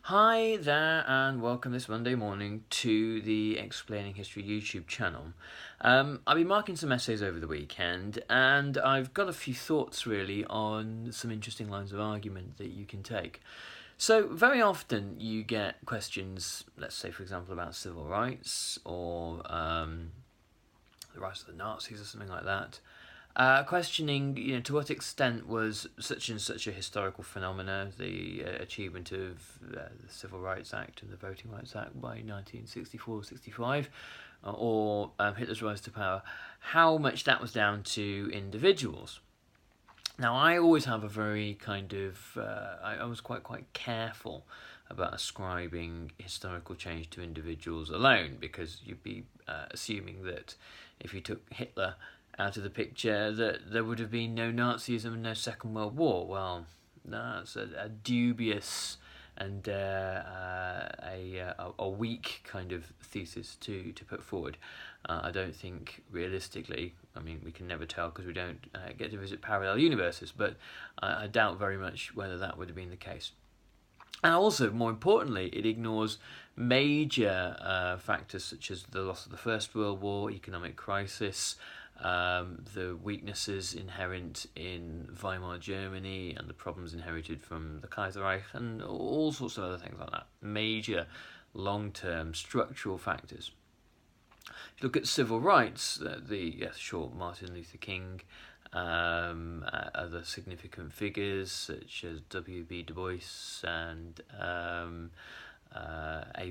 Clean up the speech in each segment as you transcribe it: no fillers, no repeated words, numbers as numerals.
Hi there, and welcome this Monday morning to the Explaining History YouTube channel. I've been marking some essays over the weekend, and I've got a few thoughts really on some interesting lines of argument that you can take. So, very often you get questions, let's say, for example, about civil rights or the rise of the Nazis or something like that. Questioning, to what extent was such and such a historical phenomena, the achievement of the Civil Rights Act and the Voting Rights Act by 1964-65, or Hitler's rise to power, how much that was down to individuals. Now, I always have a very kind of, I was quite careful about ascribing historical change to individuals alone, because you'd be assuming that if you took Hitler out of the picture, that there would have been no Nazism and no Second World War. Well, that's a dubious and a weak kind of thesis to put forward. I don't think realistically, I mean, we can never tell because we don't get to visit parallel universes, but I doubt very much whether that would have been the case. And also, more importantly, it ignores major factors such as the loss of the First World War, economic crisis, the weaknesses inherent in Weimar Germany and the problems inherited from the Kaiserreich, and all sorts of other things like that. Major long-term structural factors. If you look at civil rights, Martin Luther King, other significant figures such as W.B. Du Bois and A.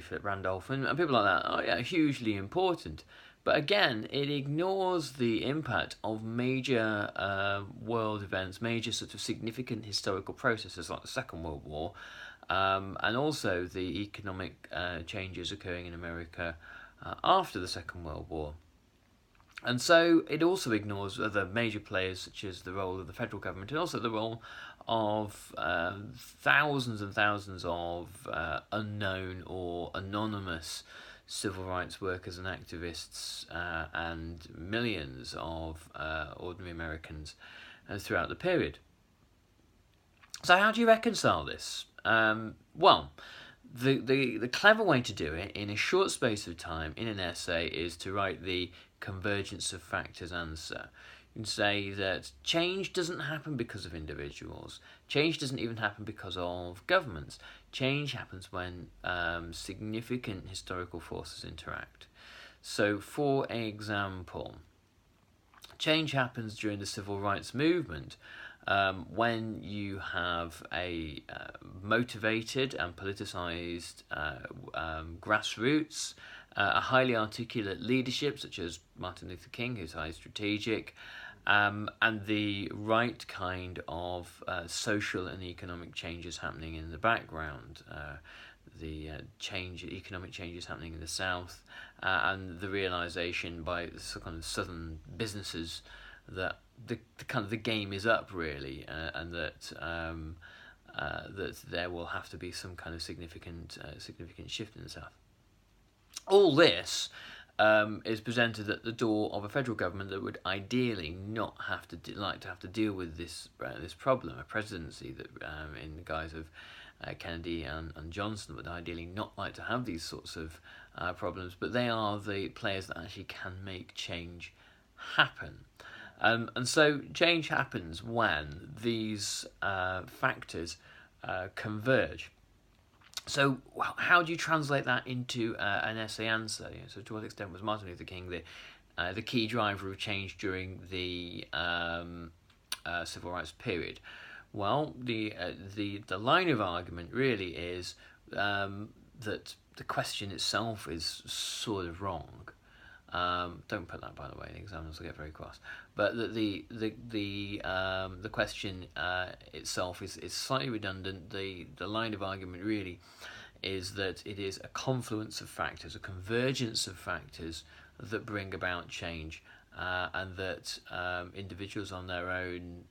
Philip Randolph and people like that, hugely important. But again, it ignores the impact of major world events, major sort of significant historical processes like the Second World War, and also the economic changes occurring in America after the Second World War. And so it also ignores other major players such as the role of the federal government and also the role of thousands and thousands of unknown or anonymous civil rights workers and activists and millions of ordinary Americans throughout the period. So how do you reconcile this? Well, the clever way to do it in a short space of time in an essay is to write the convergence of factors answer. You can say that change doesn't happen because of individuals. Change doesn't even happen because of governments. Change happens when significant historical forces interact. So, for example, change happens during the civil rights movement when you have a motivated and politicized grassroots, a highly articulate leadership such as Martin Luther King, who's highly strategic, and the right kind of social and economic changes happening in the background. The economic changes happening in the South, and the realization by kind of southern businesses that the game is up really, and that that there will have to be some kind of significant shift in the South. All this is presented at the door of a federal government that would ideally not have to deal with this problem, a presidency that in the guise of Kennedy and Johnson would ideally not like to have these sorts of problems, but they are the players that actually can make change happen. And so change happens when these factors converge. So how do you translate that into an essay answer? So to what extent was Martin Luther King the key driver of change during the civil rights period? Well, the line of argument really is that the question itself is sort of wrong. Don't put that, by the way. The examiners will get very cross. But the question itself is slightly redundant. The line of argument really is that it is a confluence of factors, a convergence of factors that bring about change, and that individuals on their own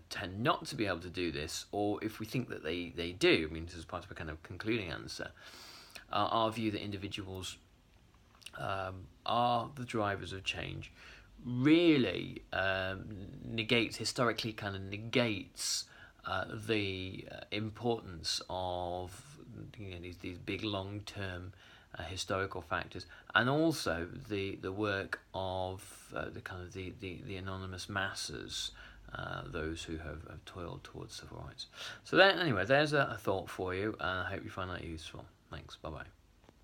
tend not to be able to do this, or if we think that they do, I mean, this is part of a kind of concluding answer, our view that individuals are the drivers of change really historically negates the importance of these big long term historical factors, and also the work of the kind of the anonymous masses, those who have toiled towards civil rights. So then, anyway, there's a thought for you, and I hope you find that useful. Thanks. Bye bye.